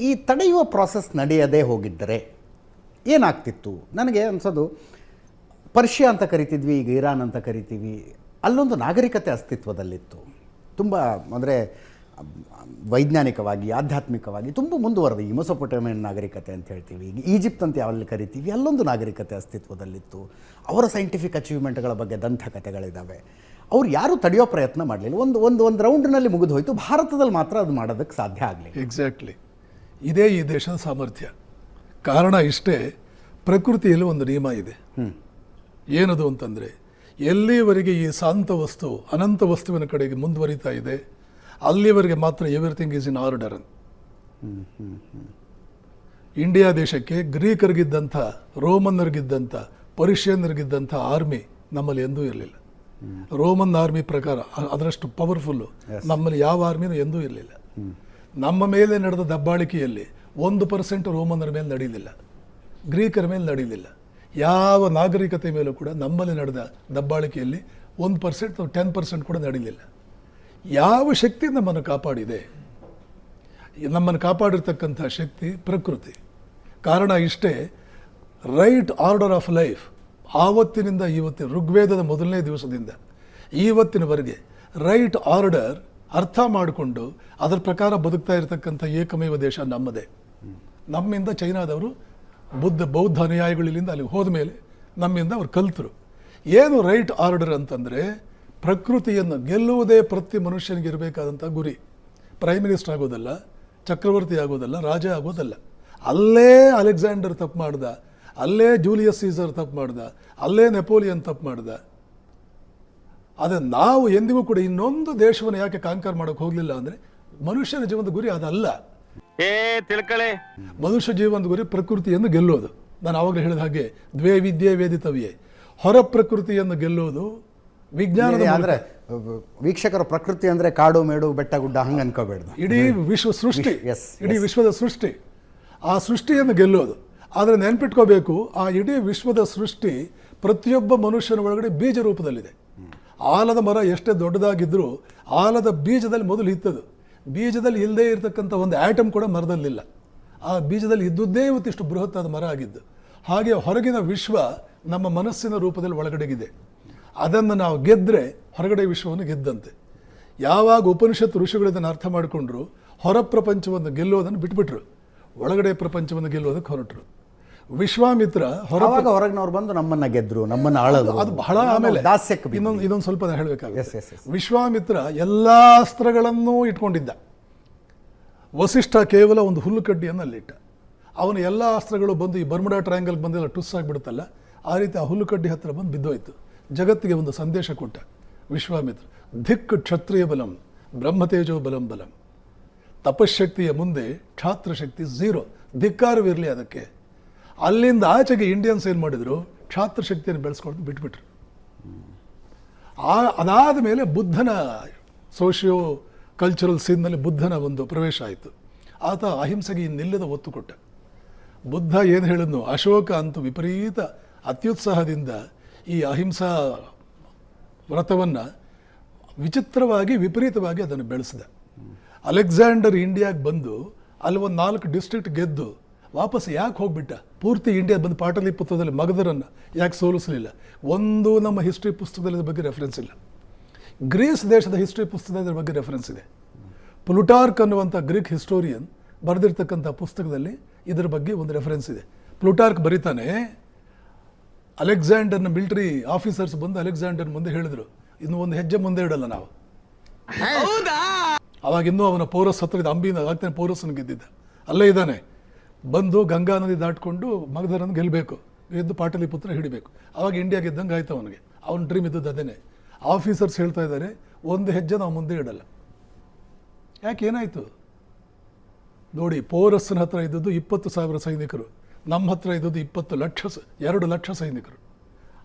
ಈ ತಡೆಯುವ ಪ್ರಾಸೆಸ್ ನಡೆಯದೇ ಹೋಗಿದ್ದರೆ ಏನಾಗ್ತಿತ್ತು? ನನಗೆ ಅನ್ಸೋದು, ಪರ್ಷಿಯಾ ಅಂತ ಕರಿತಿದ್ವಿ, ಈಗ ಇರಾನ್ ಅಂತ ಕರಿತೀವಿ, ಅಲ್ಲೊಂದು ನಾಗರಿಕತೆ ಅಸ್ತಿತ್ವದಲ್ಲಿತ್ತು. ತುಂಬ ಅಂದರೆ ವೈಜ್ಞಾನಿಕವಾಗಿ, ಆಧ್ಯಾತ್ಮಿಕವಾಗಿ ತುಂಬ ಮುಂದುವರೆದ ಈ ಮೆಸೊಪೊಟೇಮಿಯನ್ ನಾಗರಿಕತೆ ಅಂತ ಹೇಳ್ತೀವಿ, ಈಗ ಈಜಿಪ್ಟ್ ಅಂತ ಯಾವಲ್ಲಿ ಕರಿತೀವಿ, ಅಲ್ಲೊಂದು ನಾಗರಿಕತೆ ಅಸ್ತಿತ್ವದಲ್ಲಿತ್ತು. ಅವರ ಸೈಂಟಿಫಿಕ್ ಅಚೀವ್ಮೆಂಟ್ಗಳ ಬಗ್ಗೆ ದಂತಕಥೆಗಳಿದ್ದಾವೆ. ಅವ್ರು ಯಾರೂ ತಡೆಯೋ ಪ್ರಯತ್ನ ಮಾಡಲಿಲ್ಲ. ಒಂದು ರೌಂಡ್ನಲ್ಲಿ ಮುಗಿದು ಹೋಯಿತು. ಭಾರತದಲ್ಲಿ ಮಾತ್ರ ಅದು ಮಾಡೋದಕ್ಕೆ ಸಾಧ್ಯ ಆಗಲಿಲ್ಲ. ಎಕ್ಸಾಕ್ಟ್ಲಿ. ಇದೇ ಈ ದೇಶದ ಸಾಮರ್ಥ್ಯ. ಕಾರಣ ಇಷ್ಟೇ, ಪ್ರಕೃತಿಯಲ್ಲಿ ಒಂದು ನಿಯಮ ಇದೆ. ಏನದು ಅಂತಂದರೆ, ಎಲ್ಲಿವರೆಗೆ ಈ ಶಾಂತ ವಸ್ತು ಅನಂತ ವಸ್ತುವಿನ ಕಡೆಗೆ ಮುಂದುವರಿತಾ ಇದೆ, ಅಲ್ಲಿವರೆಗೆ ಮಾತ್ರ everything is in order. India ದೇಶಕ್ಕೆ ಗ್ರೀಕರಿಗಿದ್ದಂಥ, ರೋಮನ್ನರಿಗಿದ್ದಂಥ, ಪರ್ಷಿಯನ್ನರಿಗಿದ್ದಂಥ ಆರ್ಮಿ ನಮ್ಮಲ್ಲಿ ಎಂದೂ ಇರಲಿಲ್ಲ. ರೋಮನ್ ಆರ್ಮಿ ಪ್ರಕಾರ ಅದರಷ್ಟು ಪವರ್ಫುಲ್ಲು ನಮ್ಮಲ್ಲಿ ಯಾವ ಆರ್ಮಿನೂ ಎಂದೂ ಇರಲಿಲ್ಲ. ನಮ್ಮ ಮೇಲೆ ನಡೆದ ದಬ್ಬಾಳಿಕೆಯಲ್ಲಿ 1% ರೋಮನ್ನರ ಮೇಲೆ ನಡೆಯಲಿಲ್ಲ, ಗ್ರೀಕರ ಮೇಲೆ ನಡೆಯಲಿಲ್ಲ. ಯಾವ ನಾಗರಿಕತೆ ಮೇಲೂ ಕೂಡ ನಮ್ಮಲ್ಲಿ ನಡೆದ ದಬ್ಬಾಳಿಕೆಯಲ್ಲಿ 1% ಅಥವಾ 10% ಕೂಡ ನಡೆಯಲಿಲ್ಲ. ಯಾವ ಶಕ್ತಿ ನಮ್ಮನ್ನು ಕಾಪಾಡಿದೆ? ನಮ್ಮನ್ನು ಕಾಪಾಡಿರ್ತಕ್ಕಂಥ ಶಕ್ತಿ ಪ್ರಕೃತಿ. ಕಾರಣ ಇಷ್ಟೇ, ರೈಟ್ ಆರ್ಡರ್ ಆಫ್ ಲೈಫ್ ಆವತ್ತಿನಿಂದ ಇವತ್ತಿನ, ಋಗ್ವೇದದ ಮೊದಲನೇ ದಿವಸದಿಂದ ಇವತ್ತಿನವರೆಗೆ ರೈಟ್ ಆರ್ಡರ್ ಅರ್ಥ ಮಾಡಿಕೊಂಡು ಅದರ ಪ್ರಕಾರ ಬದುಕ್ತಾ ಇರತಕ್ಕಂಥ ಏಕಮೇವ ದೇಶ ನಮ್ಮದೇ. ನಮ್ಮಿಂದ ಚೈನಾದವರು ಬೌದ್ಧ ಅನುಯಾಯಿಗಳಿಂದ ಅಲ್ಲಿ ಹೋದ ಮೇಲೆ ನಮ್ಮಿಂದ ಅವ್ರು ಕಲ್ತರು. ಏನು ರೈಟ್ ಆರ್ಡರ್ ಅಂತಂದರೆ, ಪ್ರಕೃತಿಯನ್ನು ಗೆಲ್ಲುವುದೇ ಪ್ರತಿ ಮನುಷ್ಯನಿಗೆ ಇರಬೇಕಾದಂಥ ಗುರಿ. ಪ್ರೈಮ್ ಮಿನಿಸ್ಟರ್ ಆಗೋದಲ್ಲ, ಚಕ್ರವರ್ತಿ ಆಗೋದಲ್ಲ, ರಾಜ ಆಗೋದಲ್ಲ. ಅಲ್ಲೇ ಅಲೆಕ್ಸಾಂಡರ್ ತಪ್ಪು ಮಾಡ್ದ, ಅಲ್ಲೇ ಜೂಲಿಯಸ್ ಸೀಸರ್ ತಪ್ಪು ಮಾಡ್ದ, ಅಲ್ಲೇ ನೆಪೋಲಿಯನ್ ತಪ್ಪು ಮಾಡ್ದ. ಆದರೆ ನಾವು ಎಂದಿಗೂ ಕೂಡ ಇನ್ನೊಂದು ದೇಶವನ್ನು ಯಾಕೆ ಕಾಂಕರ್ ಮಾಡೋಕೆ ಹೋಗಲಿಲ್ಲ ಅಂದರೆ, ಮನುಷ್ಯನ ಜೀವನದ ಗುರಿ ಅದಲ್ಲ. ಮನುಷ್ಯ ಜೀವನದ ಗುರಿ ಪ್ರಕೃತಿಯನ್ನು ಗೆಲ್ಲೋದು. ನಾನು ಆವಾಗಲೇ ಹೇಳಿದ ಹಾಗೆ, ದ್ವೇ ವಿದ್ಯೆ ವೇದಿತವ್ಯೆ. ಹೊರ ಪ್ರಕೃತಿಯನ್ನು ಗೆಲ್ಲೋದು ವಿಜ್ಞಾನದ. ಅಂದರೆ ವೀಕ್ಷಕರ, ಪ್ರಕೃತಿ ಅಂದರೆ ಕಾಡು ಮೇಡು ಬೆಟ್ಟ ಗುಡ್ಡ ಹಂಗೆ ಅನ್ಕೋಬೇಡ್ದು. ಇಡೀ ವಿಶ್ವ ಸೃಷ್ಟಿ, ಇಡೀ ವಿಶ್ವದ ಸೃಷ್ಟಿ, ಆ ಸೃಷ್ಟಿಯನ್ನು ಗೆಲ್ಲೋದು. ಆದರೆ ನೆನ್ಪಿಟ್ಕೋಬೇಕು, ಆ ಇಡೀ ವಿಶ್ವದ ಸೃಷ್ಟಿ ಪ್ರತಿಯೊಬ್ಬ ಮನುಷ್ಯನ ಒಳಗಡೆ ಬೀಜ ರೂಪದಲ್ಲಿದೆ. ಆಲದ ಮರ ಎಷ್ಟೇ ದೊಡ್ಡದಾಗಿದ್ದರೂ ಆಲದ ಬೀಜದಲ್ಲಿ ಮೊದಲು ಇತ್ತದು. ಬೀಜದಲ್ಲಿ ಇಲ್ಲದೇ ಇರತಕ್ಕಂಥ ಒಂದು ಆಟಮ್ ಕೂಡ ಮರದಲ್ಲಿಲ್ಲ. ಆ ಬೀಜದಲ್ಲಿ ಇದ್ದುದೇ ಇವತ್ತಿಷ್ಟು ಬೃಹತ್ತಾದ ಮರ ಆಗಿದ್ದು. ಹಾಗೆ ಹೊರಗಿನ ವಿಶ್ವ ನಮ್ಮ ಮನಸ್ಸಿನ ರೂಪದಲ್ಲಿ ಒಳಗಡೆಗಿದೆ. ಅದನ್ನು ನಾವು ಗೆದ್ದರೆ ಹೊರಗಡೆ ವಿಶ್ವವನ್ನು ಗೆದ್ದಂತೆ. ಯಾವಾಗ ಉಪನಿಷತ್ತು ಋಷಿಗಳು ಇದನ್ನು ಅರ್ಥ ಮಾಡಿಕೊಂಡ್ರು, ಹೊರ ಪ್ರಪಂಚವನ್ನು ಗೆಲ್ಲೋದನ್ನು ಬಿಟ್ಬಿಟ್ರು, ಒಳಗಡೆ ಪ್ರಪಂಚವನ್ನು ಗೆಲ್ಲೋದಕ್ಕೆ ಹೊರಟರು. ವಿಶ್ವಾಮಿತ್ರ ಹೊರಗಿನವ್ರು ಬಂದು ನಮ್ಮನ್ನ ಗೆದ್ರು, ನಮ್ಮನ್ನ ಆಳೋದು, ಅದು ಬಹಳ ಆಮೇಲೆ. ಇನ್ನೊಂದು ಸ್ವಲ್ಪ ನಾನು ಹೇಳಬೇಕಾಗುತ್ತೆ. ವಿಶ್ವಾಮಿತ್ರ ಎಲ್ಲ ಅಸ್ತ್ರಗಳನ್ನೂ ಇಟ್ಕೊಂಡಿದ್ದ. ವಸಿಷ್ಠ ಕೇವಲ ಒಂದು ಹುಲ್ಲುಕಡ್ಡಿಯನ್ನು ಅಲ್ಲಿಟ್ಟ. ಅವನ ಎಲ್ಲ ಅಸ್ತ್ರಗಳು ಬಂದು ಈ ಬರ್ಮುಡಾ ಟ್ರಯಾಂಗಲ್ಗೆ ಬಂದೆಲ್ಲ ಟುಸ್ ಆಗಿಬಿಡುತ್ತಲ್ಲ, ಆ ರೀತಿ ಆ ಹುಲ್ಲುಕಡ್ಡಿ ಹತ್ತಿರ ಬಂದು ಬಿದ್ದೋಯ್ತು. ಜಗತ್ತಿಗೆ ಒಂದು ಸಂದೇಶ ಕೊಟ್ಟ ವಿಶ್ವಾಮಿತ್ರ. ಧಿಕ್ ಕ್ಷತ್ರಿಯ ಬಲಂ ಬ್ರಹ್ಮತೇಜೋ ಬಲಂ ಬಲಂ. ತಪಶಕ್ತಿಯ ಮುಂದೆ ಕ್ಷಾತ್ರಶಕ್ತಿ ಝೀರೋ, ಧಿಕ್ಕಾರವಿರಲಿ ಅದಕ್ಕೆ. ಅಲ್ಲಿಂದ ಆಚೆಗೆ ಇಂಡಿಯನ್ಸ್ ಏನು ಮಾಡಿದರು, ಕ್ಷಾತ್ರಶಕ್ತಿಯನ್ನು ಬೆಳೆಸ್ಕೊಂಡು ಬಿಟ್ಬಿಟ್ರು. ಅದಾದ ಮೇಲೆ ಬುದ್ಧನ ಸೋಷಿಯೋ ಕಲ್ಚರಲ್ ಸೀನ್ನಲ್ಲಿ ಬುದ್ಧನ ಒಂದು ಪ್ರವೇಶ ಆಯಿತು. ಆತ ಅಹಿಂಸೆಗೆ ಇನ್ನಿಲ್ಲದ ಒತ್ತು ಕೊಟ್ಟ. ಬುದ್ಧ ಏನು ಹೇಳಿದ್ನು, ಅಶೋಕ ಅಂತೂ ವಿಪರೀತ ಅತ್ಯುತ್ಸಾಹದಿಂದ ಈ ಅಹಿಂಸಾ ವ್ರತವನ್ನು ವಿಚಿತ್ರವಾಗಿ, ವಿಪರೀತವಾಗಿ ಅದನ್ನು ಬೆಳೆಸಿದ. ಅಲೆಕ್ಸಾಂಡರ್ ಇಂಡಿಯಾಗೆ ಬಂದು ಅಲ್ಲಿ ಒಂದು 4 ಡಿಸ್ಟ್ರಿಕ್ಟ್ ಗೆದ್ದು ವಾಪಸ್ ಯಾಕೆ ಹೋಗ್ಬಿಟ್ಟ? ಪೂರ್ತಿ ಇಂಡಿಯಾ ಬಂದು ಪಾಟಲಿಪುತ್ರದಲ್ಲಿ ಮಗಧರನ್ನು ಯಾಕೆ ಸೋಲಿಸಲಿಲ್ಲ? ಒಂದು ನಮ್ಮ ಹಿಸ್ಟ್ರಿ ಪುಸ್ತಕದಲ್ಲಿ ಇದ್ರ ಬಗ್ಗೆ ರೆಫರೆನ್ಸ್ ಇಲ್ಲ. ಗ್ರೀಸ್ ದೇಶದ ಹಿಸ್ಟ್ರಿ ಪುಸ್ತಕದಲ್ಲಿ ಇದ್ರ ಬಗ್ಗೆ ರೆಫರೆನ್ಸ್ ಇದೆ. ಪ್ಲುಟಾರ್ಕ್ ಅನ್ನುವಂಥ ಗ್ರೀಕ್ ಹಿಸ್ಟೋರಿಯನ್ ಬರೆದಿರ್ತಕ್ಕಂಥ ಪುಸ್ತಕದಲ್ಲಿ ಇದರ ಬಗ್ಗೆ ಒಂದು ರೆಫರೆನ್ಸ್ ಇದೆ. ಪ್ಲುಟಾರ್ಕ್ ಬರೀತಾನೆ, ಅಲೆಕ್ಸಾಂಡರ್ನ ಮಿಲಿಟರಿ ಆಫೀಸರ್ಸ್ ಬಂದು ಅಲೆಕ್ಸಾಂಡರ್ ಮುಂದೆ ಹೇಳಿದ್ರು, ಇನ್ನು ಒಂದು ಹೆಜ್ಜೆ ಮುಂದೆ ಇಡಲ್ಲ ನಾವು. ಅವಾಗ ಇನ್ನೂ ಅವನ ಪೌರಸ್ ಹತ್ರ ಅಂಬಿನ ಆಗ್ತಾನೆ, ಪೌರಸ್ಸನ್ನು ಗೆದ್ದಿದ್ದ, ಅಲ್ಲೇ ಇದ್ದಾನೆ. ಬಂದು ಗಂಗಾ ನದಿ ದಾಟ್ಕೊಂಡು ಮಗಧರನ್ನು ಗೆಲ್ಲಬೇಕು, ಗೆದ್ದು ಪಾಟಲಿಪುತ್ರ ಹಿಡಿಬೇಕು. ಅವಾಗ ಇಂಡಿಯಾ ಗೆದ್ದಂಗೆ ಆಯ್ತು ಅವನಿಗೆ. ಅವನ ಡ್ರೀಮ್ ಇದ್ದದ್ದು ಅದೇನೆ. ಆಫೀಸರ್ಸ್ ಹೇಳ್ತಾ ಇದ್ದಾರೆ, ಒಂದು ಹೆಜ್ಜೆ ನಾವು ಮುಂದೆ ಇಡಲ್ಲ. ಯಾಕೆ, ಏನಾಯಿತು ನೋಡಿ? ಪೌರಸ್ಸನ ಹತ್ರ ಇದ್ದದ್ದು 20,000 ಸೈನಿಕರು, ನಮ್ಮ ಹತ್ರ ಇದ್ದದ್ದು 2 ಲಕ್ಷ ಸೈನಿಕರು,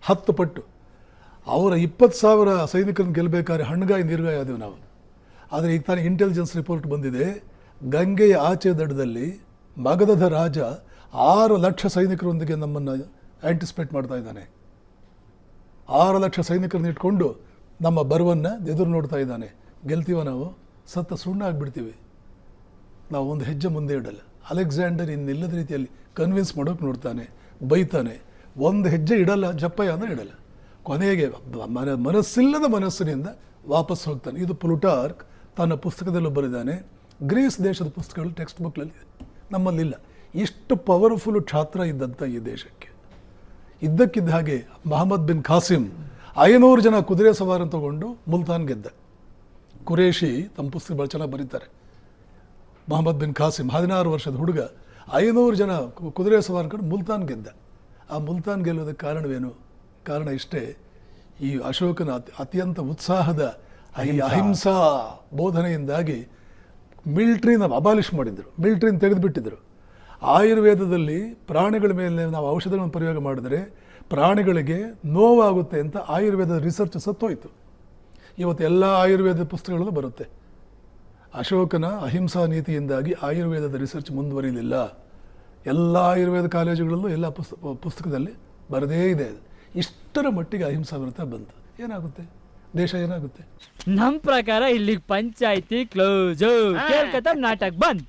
10 ಪಟ್ಟು. ಅವರ 20,000 ಸೈನಿಕರನ್ನು ಗೆಲ್ಲಬೇಕಾದ್ರೆ ಹಣ್ಣಗಾಯಿ ನೀರ್ಗಾಯಿ ಆದೆವು ನಾವು. ಆದರೆ ಈಗ ತಾನೇ ಇಂಟೆಲಿಜೆನ್ಸ್ ರಿಪೋರ್ಟ್ ಬಂದಿದೆ, ಗಂಗೆಯ ಆಚೆ ದಡದಲ್ಲಿ ಮಗಧದ ರಾಜ 6 ಲಕ್ಷ ಸೈನಿಕರೊಂದಿಗೆ ನಮ್ಮನ್ನು ಆ್ಯಂಟಿಸಿಪೇಟ್ ಮಾಡ್ತಾ ಇದ್ದಾನೆ. 6 ಲಕ್ಷ ಸೈನಿಕರನ್ನ ಇಟ್ಕೊಂಡು ನಮ್ಮ ಬರವನ್ನು ಎದುರು ನೋಡ್ತಾ ಇದ್ದಾನೆ. ಗೆಲ್ತೀವ ನಾವು? ಸತ್ತ ಸುಣ್ಣ ಆಗಿಬಿಡ್ತೀವಿ ನಾವು. ಒಂದು ಹೆಜ್ಜೆ ಮುಂದೆ ಇಡಲ್ಲ. ಅಲೆಕ್ಸಾಂಡರ್ ಇನ್ನಿಲ್ಲದ ರೀತಿಯಲ್ಲಿ ಕನ್ವಿನ್ಸ್ ಮಾಡೋಕೆ ನೋಡ್ತಾನೆ, ಬೈತಾನೆ, ಒಂದು ಹೆಜ್ಜೆ ಇಡಲ್ಲ, ಜಪ್ಪಯ್ಯ ಅಂದರೆ ಇಡಲ್ಲ. ಕೊನೆಗೆ ಮನಸ್ಸಿಲ್ಲದ ಮನಸ್ಸಿನಿಂದ ವಾಪಸ್ ಹೋಗ್ತಾನೆ. ಇದು ಪ್ಲುಟಾರ್ಕ್ ತನ್ನ ಪುಸ್ತಕದಲ್ಲೂ ಬರೆದಾನೆ. ಗ್ರೀಸ್ ದೇಶದ ಪುಸ್ತಕಗಳು ಟೆಕ್ಸ್ಟ್ ಬುಕ್ನಲ್ಲಿ ನಮ್ಮಲ್ಲಿಲ್ಲ. ಇಷ್ಟು ಪವರ್ಫುಲ್ ಛಾತ್ರ ಇದ್ದಂಥ ಈ ದೇಶಕ್ಕೆ ಇದ್ದಕ್ಕಿದ್ದ ಹಾಗೆ ಮಹಮ್ಮದ್ ಬಿನ್ ಖಾಸಿಮ್ 500 ಜನ ಕುದುರೆ ಸವಾರನ್ನು ತಗೊಂಡು ಮುಲ್ತಾನ್ ಗೆದ್ದ. ಕುರೇಶಿ ತಮ್ಮ ಪುಸ್ತಕ ಭಾಳ ಚೆನ್ನಾಗಿ ಬರೀತಾರೆ. ಮಹಮ್ಮದ್ ಬಿನ್ ಖಾಸಿಮ್ 16 ವರ್ಷದ ಹುಡುಗ 500 ಜನ ಕುದುರೆ ಸವಾರ ಕಂಡು ಮುಲ್ತಾನ್ ಗೆದ್ದ. ಆ ಮುಲ್ತಾನ್ ಗೆಲ್ಲೋದಕ್ಕೆ ಕಾರಣವೇನು? ಕಾರಣ ಇಷ್ಟೇ, ಈ ಅಶೋಕನ ಅತ್ಯಂತ ಉತ್ಸಾಹದ ಈ ಅಹಿಂಸಾ ಬೋಧನೆಯಿಂದಾಗಿ ಮಿಲ್ಟ್ರಿನ ಅಬಾಲಿಷ್ ಮಾಡಿದ್ರು, ಮಿಲ್ಟ್ರಿನ ತೆಗೆದುಬಿಟ್ಟಿದ್ರು. ಆಯುರ್ವೇದದಲ್ಲಿ ಪ್ರಾಣಿಗಳ ಮೇಲೆ ನಾವು ಔಷಧಗಳನ್ನು ಪ್ರಯೋಗ ಮಾಡಿದರೆ ಪ್ರಾಣಿಗಳಿಗೆ ನೋವಾಗುತ್ತೆ ಅಂತ ಆಯುರ್ವೇದ ರಿಸರ್ಚ್ ಸತ್ತೋಯ್ತು. ಇವತ್ತು ಎಲ್ಲ ಆಯುರ್ವೇದ ಪುಸ್ತಕಗಳಲ್ಲೂ ಬರುತ್ತೆ. ಅಶೋಕನ ಅಹಿಂಸಾ ನೀತಿಯಿಂದಾಗಿ ಆಯುರ್ವೇದದ ರಿಸರ್ಚ್ ಮುಂದುವರಿಲಿಲ್ಲ. ಎಲ್ಲ ಆಯುರ್ವೇದ ಕಾಲೇಜುಗಳಲ್ಲೂ ಎಲ್ಲ ಪುಸ್ತಕದಲ್ಲಿ ಬರದೇ ಇದೆ. ಇಷ್ಟರ ಮಟ್ಟಿಗೆ ಅಹಿಂಸಾ ವ್ರತ ಬಂತು. ಏನಾಗುತ್ತೆ ದೇಶ, ಏನಾಗುತ್ತೆ? ನಮ್ ಪ್ರಕಾರ ಇಲ್ಲಿಗೆ ಪಂಚಾಯ್ತಿ ಕ್ಲೋಸ್, ಕೇಳ್ಕತ್ತ ನಾಟಕ ಬಂದ್.